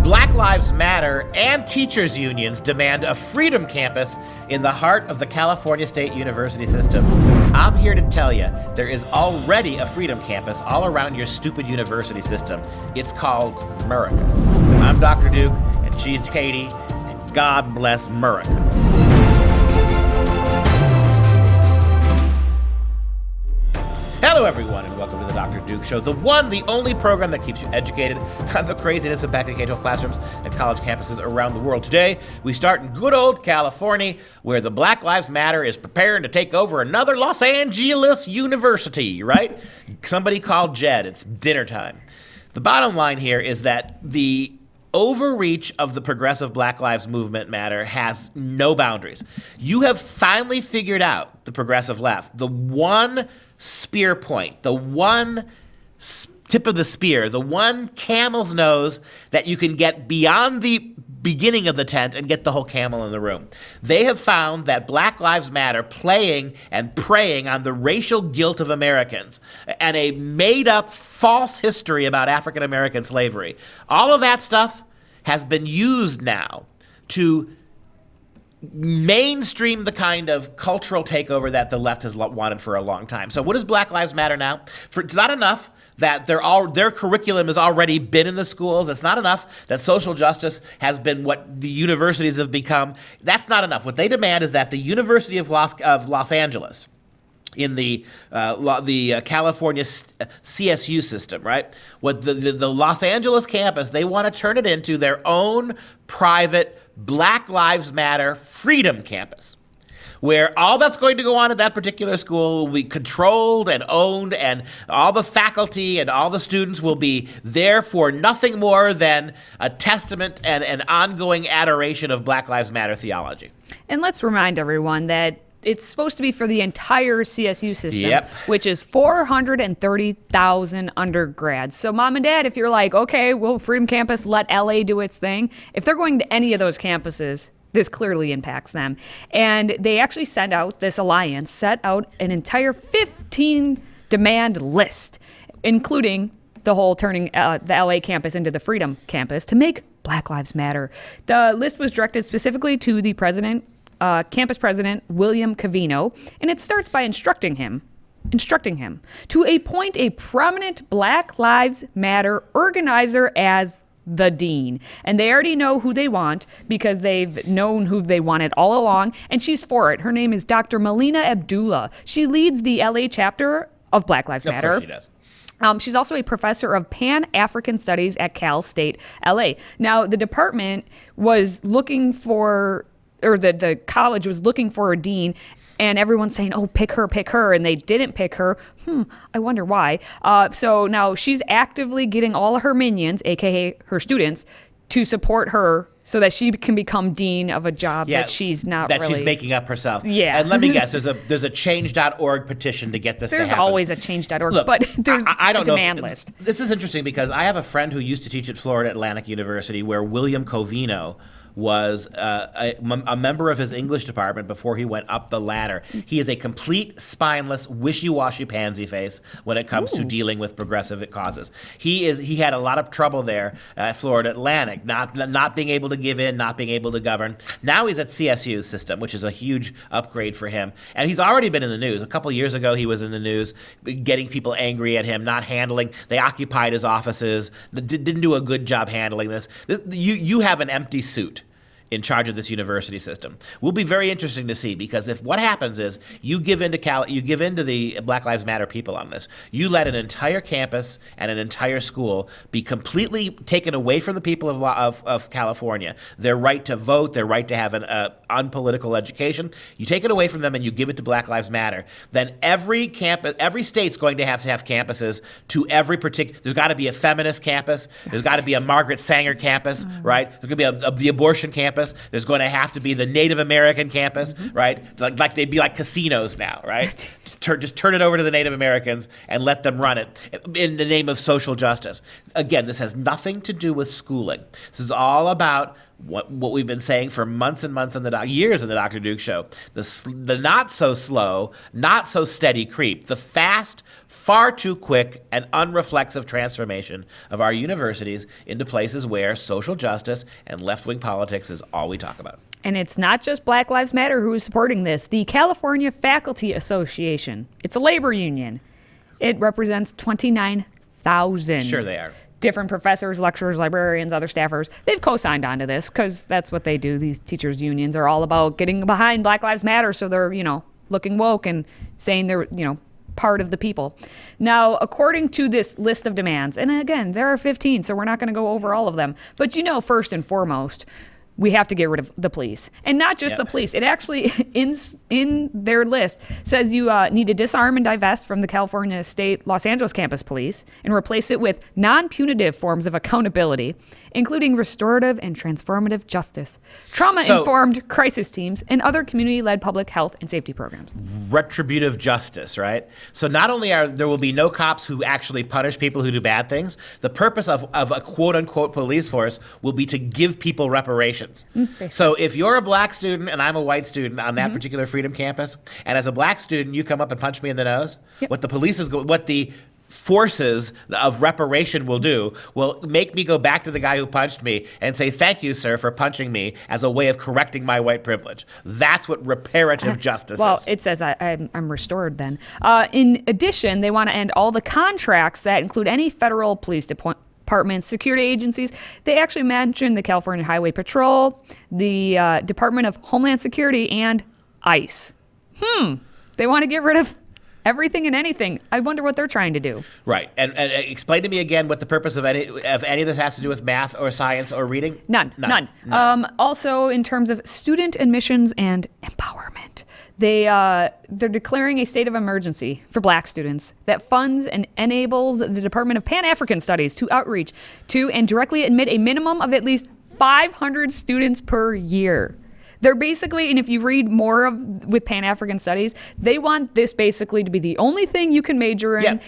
Black Lives Matter and teachers' unions demand a freedom campus in the heart of the California State University system. I'm here to tell you, there is already a freedom campus all around your stupid university system. It's called America. I'm Dr. Duke, and she's Katie, and God bless America. Hello, everyone, and welcome to the Dr. Duke Show, the one, the only program that keeps you educated on the craziness impacting K-12 classrooms and college campuses around the world. Today, we start in good old California, where the Black Lives Matter is preparing to take over another Los Angeles university, right? Somebody called Jed. It's dinner time. The bottom line here is that the overreach of the progressive Black Lives Movement matter has no boundaries. You have finally figured out, the progressive left, the one spear point, the one tip of the spear, the one camel's nose that you can get beyond the beginning of the tent and get the whole camel in the room. They have found that Black Lives Matter playing and preying on the racial guilt of Americans and a made-up false history about African American slavery. All of that stuff has been used now to mainstream the kind of cultural takeover that the left has wanted for a long time. So what is Black Lives Matter now? It's not enough that their curriculum has already been in the schools. It's not enough that social justice has been what the universities have become. That's not enough. What they demand is that the University of Los Angeles, in the California CSU system, right? What the Los Angeles campus, they want to turn it into their own private Black Lives Matter freedom campus, where all that's going to go on at that particular school will be controlled and owned, and all the faculty and all the students will be there for nothing more than a testament and an ongoing adoration of Black Lives Matter theology. And let's remind everyone that it's supposed to be for the entire CSU system, Yep. which is 430,000 undergrads. So mom and dad, if you're like, okay, well, Freedom Campus, let LA do its thing. If they're going to any of those campuses, this clearly impacts them. And they actually set out an entire 15 demand list, including the whole turning the LA campus into the Freedom Campus to make Black Lives Matter. The list was directed specifically to the campus president, William Covino, and it starts by instructing him to appoint a prominent Black Lives Matter organizer as the dean. And they already know who they want because they've known who they wanted all along, and she's for it. Her name is Dr. Melina Abdullah. She leads the LA chapter of Black Lives Matter. Of course she does. She's also a professor of Pan-African Studies at Cal State LA. Now, the department was looking for, or the college was looking for a dean, and everyone's saying, oh, pick her, and they didn't pick her. I wonder why. So now she's actively getting all of her minions, aka her students, to support her so that she can become dean of a job that she's not that really. She's making up herself. Yeah. And let me guess, there's a change.org petition to get this to happen. There's always a change.org, Look, but there's I don't a demand list. This is interesting because I have a friend who used to teach at Florida Atlantic University, where William Covino was a member of his English department before he went up the ladder. He is a complete spineless, wishy-washy pansy face when it comes to dealing with progressive causes. He had a lot of trouble there at Florida Atlantic, not being able to give in, not being able to govern. Now he's at CSU system, which is a huge upgrade for him. And he's already been in the news. A couple years ago, he was in the news, getting people angry at him, not handling. They occupied his offices, didn't do a good job handling this. You have an empty suit in charge of this university system. Will be very interesting to see, because if what happens is you give into the Black Lives Matter people on this, you let an entire campus and an entire school be completely taken away from the people of California, their right to vote, their right to have an unpolitical education. You take it away from them and you give it to Black Lives Matter. Then every state's going to have campuses to every particular. There's got to be a feminist campus. There's got to be a Margaret Sanger campus, right? There's going to be the abortion campus. There's going to have to be the Native American campus, right? Like they'd be like casinos now, right? Just turn it over to the Native Americans and let them run it in the name of social justice. Again, this has nothing to do with schooling. This is all about what we've been saying for months and months years in the Dr. Duke Show. The not so slow, not so steady creep, the fast, far too quick and unreflexive transformation of our universities into places where social justice and left-wing politics is all we talk about. And it's not just Black Lives Matter who is supporting this. The California Faculty Association, it's a labor union. It represents 29,000. Sure they are. Different professors, lecturers, librarians, other staffers. They've co-signed onto this because that's what they do. These teachers' unions are all about getting behind Black Lives Matter, so they're, looking woke and saying they're, part of the people. Now, according to this list of demands, and again, there are 15, so we're not going to go over all of them, but first and foremost, we have to get rid of the police. And not just the police. It actually, in their list, says you need to disarm and divest from the California State Los Angeles campus police and replace it with non-punitive forms of accountability, including restorative and transformative justice, trauma-informed crisis teams, and other community-led public health and safety programs. Retributive justice, right? So not only there will be no cops who actually punish people who do bad things, the purpose of a quote-unquote police force will be to give people reparations. So if you're a black student and I'm a white student on that particular Freedom campus, and as a black student you come up and punch me in the nose, what the forces of reparation will make me go back to the guy who punched me and say, "Thank you, sir, for punching me," as a way of correcting my white privilege. That's what reparative justice is. Well, it says I'm restored then. In addition, they want to end all the contracts that include any federal police departments, security agencies. They actually mentioned the California Highway Patrol, the Department of Homeland Security, and ICE. They want to get rid of everything and anything. I wonder what they're trying to do. Right. And explain to me again what the purpose of any of this has to do with math or science or reading? None. Also, in terms of student admissions and empowerment, they're declaring a state of emergency for black students that funds and enables the Department of Pan-African Studies to outreach to and directly admit a minimum of at least 500 students per year. They're basically, and if you read more with Pan-African Studies, they want this basically to be the only thing you can major in. Yep.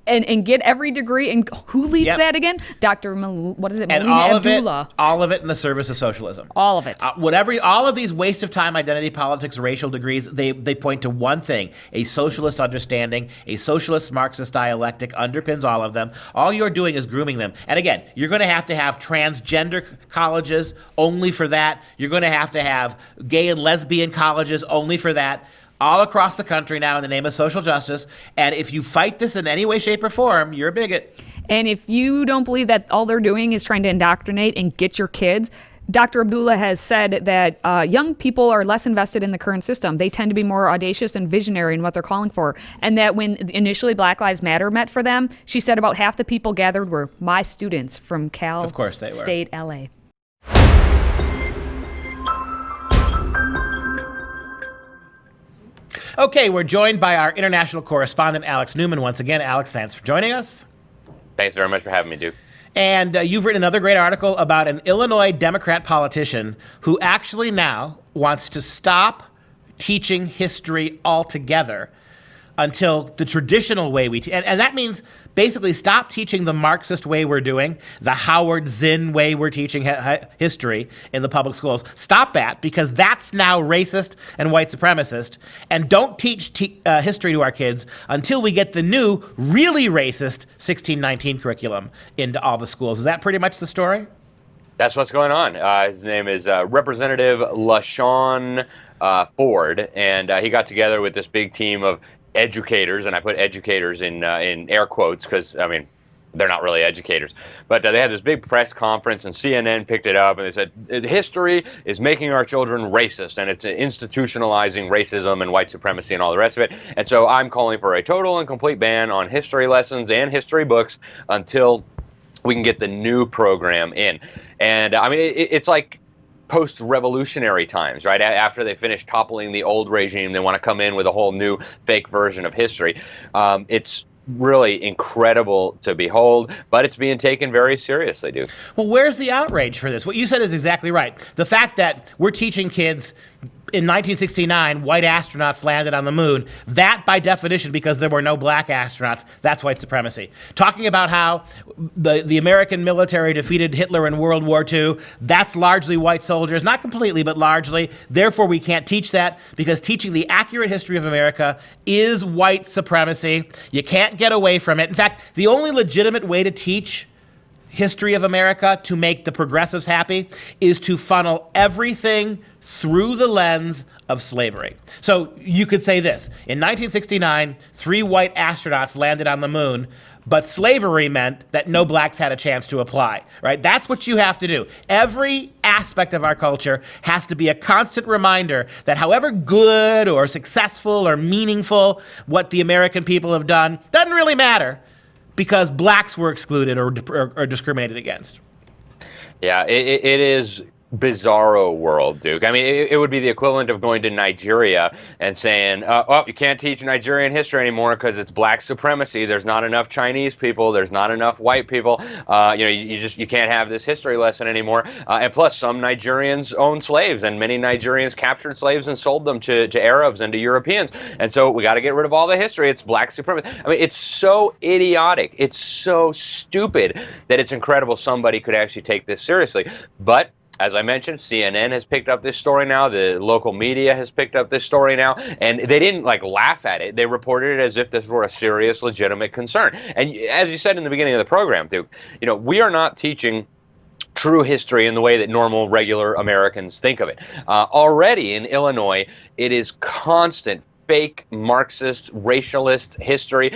And get every degree. And who leads that again? Dr. Molina Abdullah. All of it in the service of socialism. All of it. All of these waste of time, identity politics, racial degrees, they point to one thing: a socialist understanding, a socialist Marxist dialectic underpins all of them. All you're doing is grooming them. And again, you're going to have transgender colleges only for that. You're going to have gay and lesbian colleges only for that. All across the country now in the name of social justice. And if you fight this in any way, shape, or form, you're a bigot. And if you don't believe that all they're doing is trying to indoctrinate and get your kids, Dr. Abdullah has said that young people are less invested in the current system. They tend to be more audacious and visionary in what they're calling for. And that when initially Black Lives Matter met for them, she said about half the people gathered were my students from Cal State LA. Okay, we're joined by our international correspondent, Alex Newman. Once again, Alex, thanks for joining us. Thanks very much for having me, Duke. And you've written another great article about an Illinois Democrat politician who actually now wants to stop teaching history altogether until the traditional way we teach. And that means basically stop teaching the Marxist way we're doing, the Howard Zinn way we're teaching history in the public schools. Stop that, because that's now racist and white supremacist. And don't teach history to our kids until we get the new, really racist 1619 curriculum into all the schools. Is that pretty much the story? That's what's going on. His name is Representative LaShawn Ford, and he got together with this big team of educators, and I put educators in air quotes because, I mean, they're not really educators. But they had this big press conference, and CNN picked it up, and they said, history is making our children racist, and it's institutionalizing racism and white supremacy and all the rest of it. And so I'm calling for a total and complete ban on history lessons and history books until we can get the new program in. And, I mean, it's like post-revolutionary times, right? After they finish toppling the old regime, they want to come in with a whole new fake version of history. It's really incredible to behold, but it's being taken very seriously, dude. Well, where's the outrage for this? What you said is exactly right. The fact that we're teaching kids in 1969, white astronauts landed on the moon. That, by definition, because there were no black astronauts, that's white supremacy. Talking about how the American military defeated Hitler in World War II, that's largely white soldiers. Not completely, but largely. Therefore, we can't teach that because teaching the accurate history of America is white supremacy. You can't get away from it. In fact, the only legitimate way to teach history of America to make the progressives happy is to funnel everything through the lens of slavery. So you could say this: in 1969, 3 white astronauts landed on the moon, but slavery meant that no blacks had a chance to apply, right? That's what you have to do. Every aspect of our culture has to be a constant reminder that however good or successful or meaningful what the American people have done doesn't really matter because blacks were excluded or discriminated against. Yeah, it is bizarro world, Duke. I mean, it would be the equivalent of going to Nigeria and saying, oh, you can't teach Nigerian history anymore because it's black supremacy. There's not enough Chinese people. There's not enough white people. You can't have this history lesson anymore. And plus, some Nigerians owned slaves, and many Nigerians captured slaves and sold them to Arabs and to Europeans. And so we got to get rid of all the history. It's black supremacy. I mean, it's so idiotic. It's so stupid that it's incredible somebody could actually take this seriously. But as I mentioned, CNN has picked up this story now. The local media has picked up this story now, and they didn't laugh at it. They reported it as if this were a serious, legitimate concern. And as you said in the beginning of the program, Duke, we are not teaching true history in the way that normal, regular Americans think of it. Already in Illinois, it is constant fake Marxist, racialist history.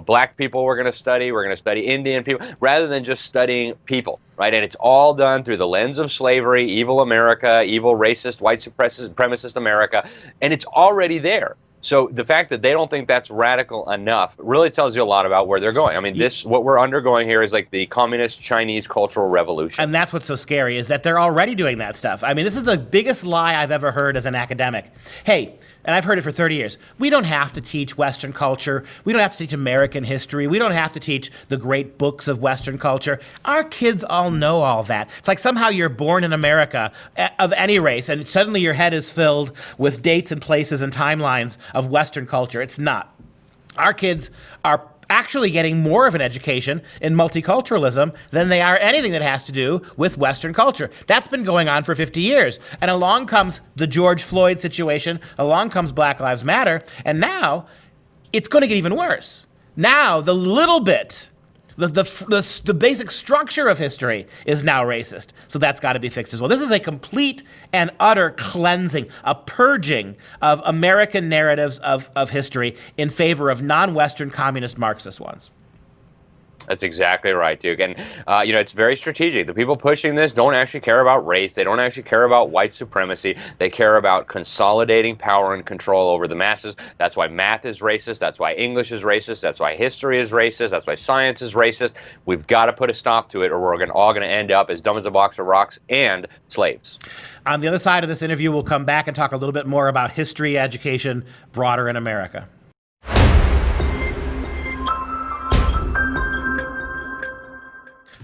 Black people we're going to study Indian people, rather than just studying people, right? And it's all done through the lens of slavery, evil America, evil racist, white supremacist America, and it's already there. So the fact that they don't think that's radical enough really tells you a lot about where they're going. I mean, what we're undergoing here is like the communist Chinese cultural revolution. And that's what's so scary, is that they're already doing that stuff. I mean, this is the biggest lie I've ever heard as an academic. Hey, and I've heard it for 30 years, we don't have to teach Western culture. We don't have to teach American history. We don't have to teach the great books of Western culture. Our kids all know all that. It's like somehow you're born in America of any race, and suddenly your head is filled with dates and places and timelines of Western culture. It's not. Our kids are actually getting more of an education in multiculturalism than they are anything that has to do with Western culture. That's been going on for 50 years. And along comes the George Floyd situation, along comes Black Lives Matter, and now it's going to get even worse. Now the little bit, the basic structure of history is now racist. So that's got to be fixed as well. This is a complete and utter cleansing, a purging of American narratives of history in favor of non-Western communist Marxist ones. That's exactly right, Duke. And, it's very strategic. The people pushing this don't actually care about race. They don't actually care about white supremacy. They care about consolidating power and control over the masses. That's why math is racist. That's why English is racist. That's why history is racist. That's why science is racist. We've got to put a stop to it, or we're all going to end up as dumb as a box of rocks and slaves. On the other side of this interview, we'll come back and talk a little bit more about history education broader in America.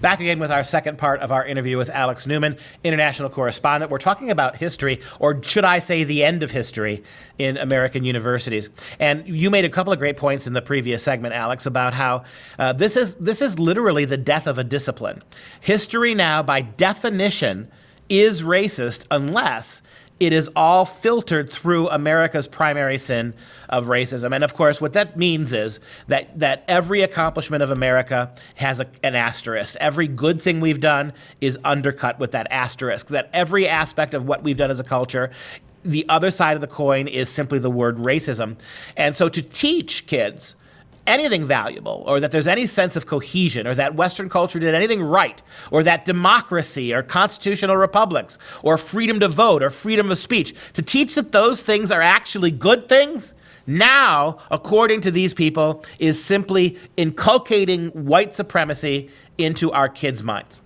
Back again with our second part of our interview with Alex Newman, international correspondent. We're talking about history, or should I say the end of history, in American universities. And you made a couple of great points in the previous segment, Alex, about how this is literally the death of a discipline. History now, by definition, is racist unless it is all filtered through America's primary sin of racism. And of course, what that means is that every accomplishment of America has an asterisk. Every good thing we've done is undercut with that asterisk. That every aspect of what we've done as a culture, the other side of the coin is simply the word racism. And so to teach kids anything valuable, or that there's any sense of cohesion, or that Western culture did anything right, or that democracy or constitutional republics or freedom to vote or freedom of speech, to teach that those things are actually good things, now, according to these people, is simply inculcating white supremacy into our kids' minds.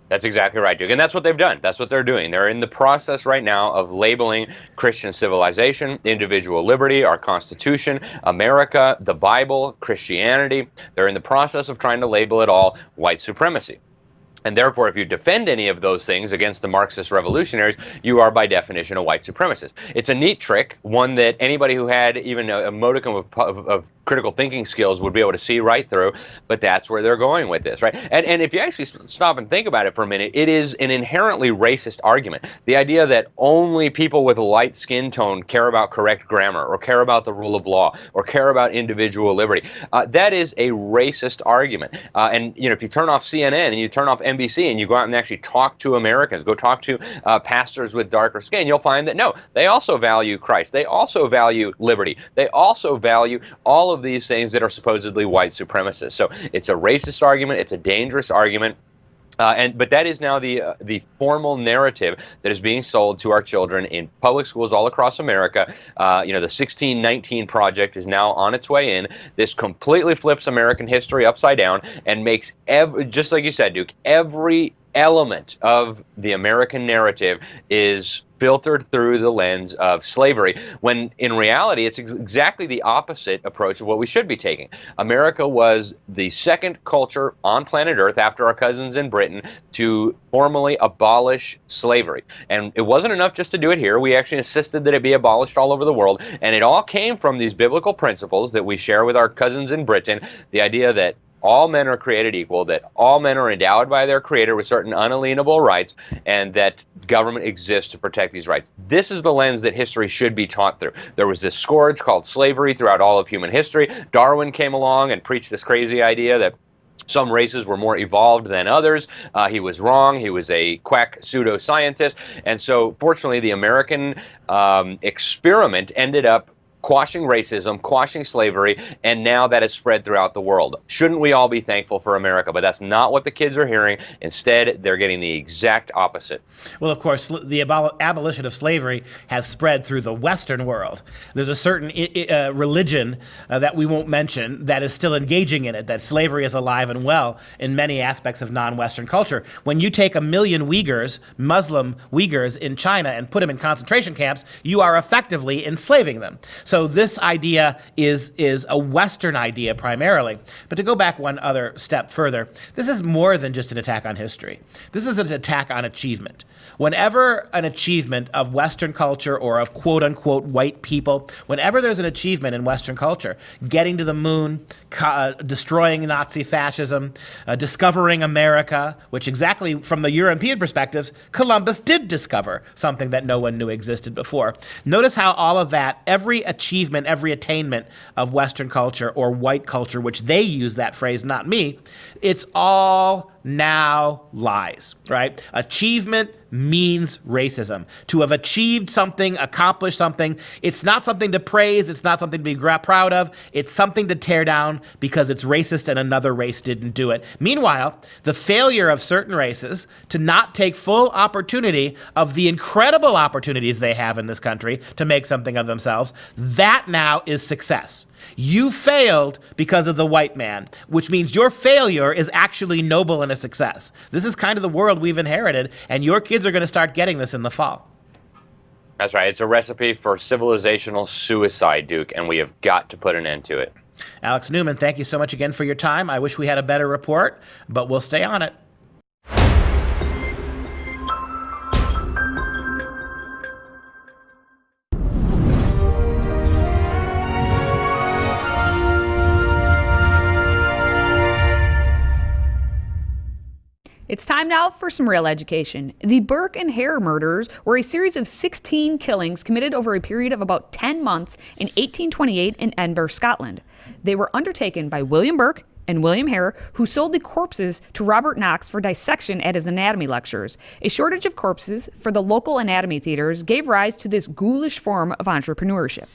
That's exactly right, Duke. And that's what they've done. That's what they're doing. They're in the process right now of labeling Christian civilization, individual liberty, our Constitution, America, the Bible, Christianity. They're in the process of trying to label it all white supremacy. And therefore, if you defend any of those things against the Marxist revolutionaries, you are by definition a white supremacist. It's a neat trick, one that anybody who had even a modicum of critical thinking skills would be able to see right through, but that's where they're going with this, right? And if you actually stop and think about it for a minute, it is an inherently racist argument. The idea that only people with a light skin tone care about correct grammar, or care about the rule of law, or care about individual liberty, that is a racist argument. And if you turn off CNN and you turn off NBC and you go out and actually talk to Americans, go talk to pastors with darker skin, you'll find that no, they also value Christ. They also value liberty. They also value all of these things that are supposedly white supremacists. So it's a racist argument. It's a dangerous argument. But that is now the formal narrative that is being sold to our children in public schools all across America. The 1619 Project is now on its way in. This completely flips American history upside down and makes, just like you said, Duke, every element of the American narrative is filtered through the lens of slavery, when in reality it's exactly the opposite approach of what we should be taking. America was the second culture on planet Earth after our cousins in Britain to formally abolish slavery. And it wasn't enough just to do it here. We actually insisted that it be abolished all over the world. And it all came from these biblical principles that we share with our cousins in Britain, the idea that all men are created equal, that all men are endowed by their creator with certain unalienable rights, and that government exists to protect these rights. This is the lens that history should be taught through. There was this scourge called slavery throughout all of human history. Darwin came along and preached this crazy idea that some races were more evolved than others. He was wrong. He was a quack pseudoscientist. And so, fortunately, the American experiment ended up quashing racism, quashing slavery, and now that has spread throughout the world. Shouldn't we all be thankful for America? But that's not what the kids are hearing. Instead, they're getting the exact opposite. Well, of course, the abolition of slavery has spread through the Western world. There's a certain religion that we won't mention that is still engaging in it, that slavery is alive and well in many aspects of non-Western culture. When you take 1 million Uyghurs, Muslim Uyghurs in China, and put them in concentration camps, you are effectively enslaving them. So this idea is a Western idea primarily. But to go back one other step further, this is more than just an attack on history. This is an attack on achievement. Whenever an achievement of Western culture or of quote-unquote white people, whenever there's an achievement in Western culture, getting to the moon, destroying Nazi fascism, discovering America, which exactly from the European perspectives, Columbus did discover something that no one knew existed before. Notice how all of that, every achievement, every attainment of Western culture or white culture, which they use that phrase, not me, it's all now lies, right? Achievement means racism. To have achieved something, accomplished something, it's not something to praise, it's not something to be proud of, it's something to tear down because it's racist and another race didn't do it. Meanwhile, the failure of certain races to not take full opportunity of the incredible opportunities they have in this country to make something of themselves, that now is success. You failed because of the white man, which means your failure is actually noble and a success. This is kind of the world we've inherited, and your kids are going to start getting this in the fall. That's right. It's a recipe for civilizational suicide, Duke, and we have got to put an end to it. Alex Newman, thank you so much again for your time. I wish we had a better report, but we'll stay on it. It's time now for some real education. The Burke and Hare murders were a series of 16 killings committed over a period of about 10 months in 1828 in Edinburgh, Scotland. They were undertaken by William Burke and William Hare, who sold the corpses to Robert Knox for dissection at his anatomy lectures. A shortage of corpses for the local anatomy theaters gave rise to this ghoulish form of entrepreneurship.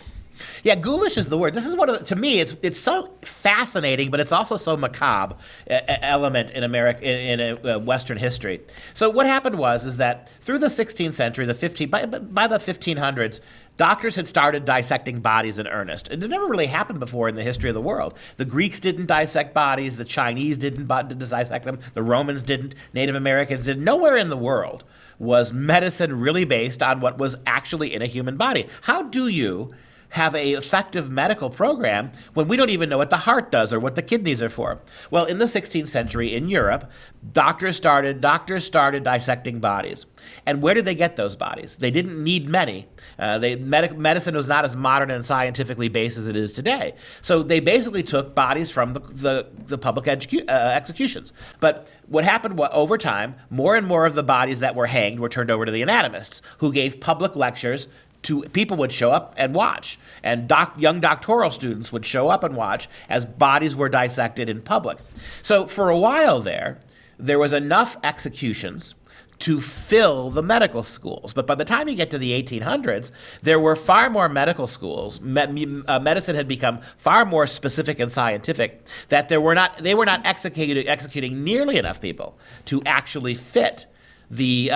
Yeah, ghoulish is the word. This is one of the, to me, it's so fascinating, but it's also so macabre element in America in Western history. So what happened is that through the 16th century, by the 1500s, doctors had started dissecting bodies in earnest. It never really happened before in the history of the world. The Greeks didn't dissect bodies. The Chinese didn't dissect them. The Romans didn't. Native Americans didn't. Nowhere in the world was medicine really based on what was actually in a human body. How do you have a effective medical program when we don't even know what the heart does or what the kidneys are for? Well, in the 16th century in Europe, doctors started dissecting bodies. And where did they get those bodies? They didn't need many. Medicine was not as modern and scientifically based as it is today. So they basically took bodies from the public executions. But what happened over time, more and more of the bodies that were hanged were turned over to the anatomists, who gave public lectures to people would show up and watch, and young doctoral students would show up and watch as bodies were dissected in public. So for a while there was enough executions to fill the medical schools. But by the time you get to the 1800s, there were far more medical schools. Medicine had become far more specific and scientific, that they were not executing nearly enough people to actually fit the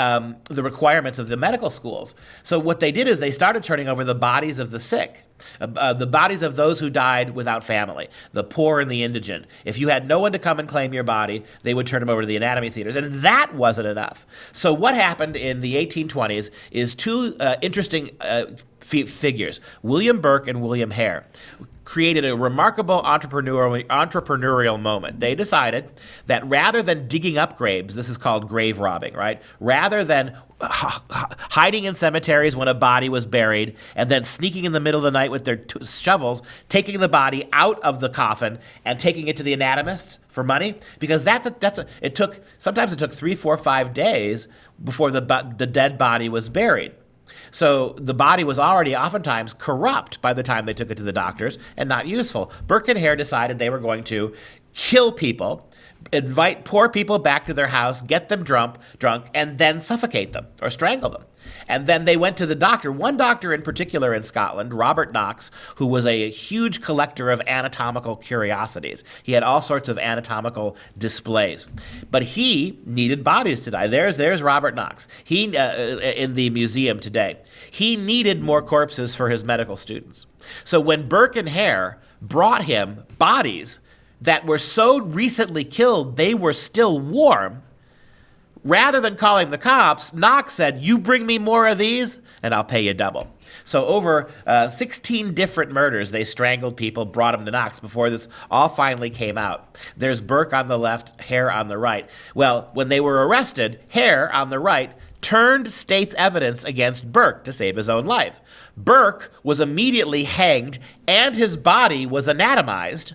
requirements of the medical schools. So what they did is they started turning over the bodies of the sick, the bodies of those who died without family, the poor and the indigent. If you had no one to come and claim your body, they would turn them over to the anatomy theaters, and that wasn't enough. So what happened in the 1820s is two interesting figures, William Burke and William Hare, created a remarkable entrepreneurial moment. They decided that rather than digging up graves, this is called grave robbing, right? Rather than hiding in cemeteries when a body was buried and then sneaking in the middle of the night with their shovels, taking the body out of the coffin and taking it to the anatomists for money, because sometimes it took 3, 4, 5 days before the dead body was buried. So the body was already oftentimes corrupt by the time they took it to the doctors and not useful. Burke and Hare decided they were going to kill people, invite poor people back to their house, get them drunk, and then suffocate them or strangle them. And then they went to the doctor, one doctor in particular in Scotland, Robert Knox, who was a huge collector of anatomical curiosities. He had all sorts of anatomical displays. But he needed bodies to die. There's Robert Knox. He in the museum today. He needed more corpses for his medical students. So when Burke and Hare brought him bodies that were so recently killed they were still warm, rather than calling the cops, Knox said, "You bring me more of these, and I'll pay you double." So over 16 different murders, they strangled people, brought them to Knox before this all finally came out. There's Burke on the left, Hare on the right. Well, when they were arrested, Hare on the right turned state's evidence against Burke to save his own life. Burke was immediately hanged, and his body was anatomized.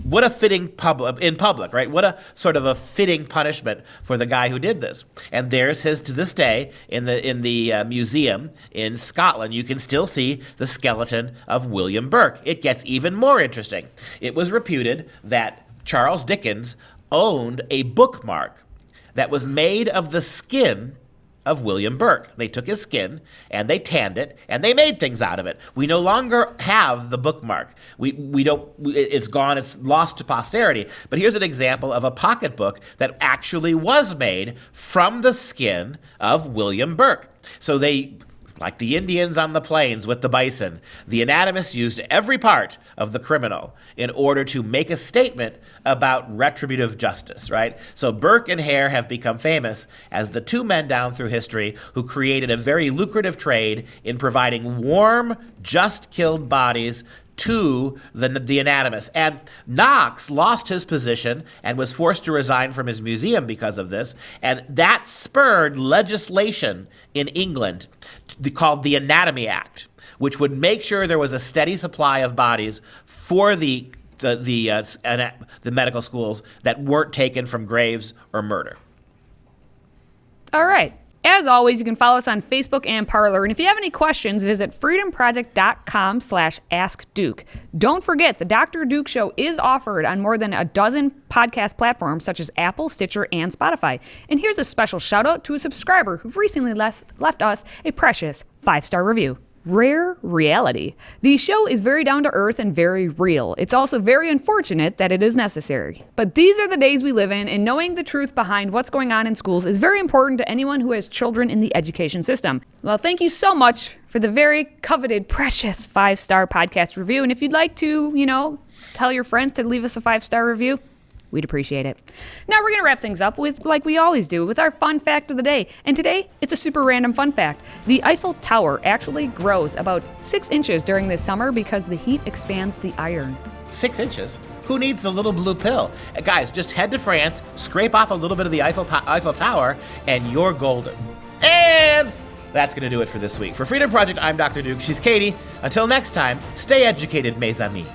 What a fitting in public, right? What a sort of a fitting punishment for the guy who did this. And there's his, to this day, in the museum in Scotland. You can still see the skeleton of William Burke. It gets even more interesting. It was reputed that Charles Dickens owned a bookmark that was made of the skin of William Burke. They took his skin and they tanned it and they made things out of it. We no longer have the bookmark. It's gone, it's lost to posterity. But here's an example of a pocketbook that actually was made from the skin of William Burke. So they, like the Indians on the plains with the bison, the anatomists used every part of the criminal in order to make a statement about retributive justice, right? So Burke and Hare have become famous as the two men down through history who created a very lucrative trade in providing warm, just-killed bodies to the anatomist. And Knox lost his position and was forced to resign from his museum because of this, and that spurred legislation in England called the Anatomy Act, which would make sure there was a steady supply of bodies for the medical schools that weren't taken from graves or murder. All right. As always, you can follow us on Facebook and Parler. And if you have any questions, visit freedomproject.com/askduke. Don't forget, the Dr. Duke Show is offered on more than a dozen podcast platforms such as Apple, Stitcher, and Spotify. And here's a special shout out to a subscriber who recently left us a precious 5-star review. Rare reality. The show is very down to earth and very real. It's also very unfortunate that it is necessary. But these are the days we live in, and knowing the truth behind what's going on in schools is very important to anyone who has children in the education system. Well, thank you so much for the very coveted, precious 5-star podcast review. And if you'd like to, tell your friends to leave us a 5-star review, We'd appreciate it. Now we're going to wrap things up with, like we always do, with our fun fact of the day. And today, it's a super random fun fact. The Eiffel Tower actually grows about 6 inches during the summer because the heat expands the iron. 6 inches? Who needs the little blue pill? Guys, just head to France, scrape off a little bit of the Eiffel Tower, and you're golden. And that's going to do it for this week. For Freedom Project, I'm Dr. Duke. She's Katie. Until next time, stay educated, mes amis.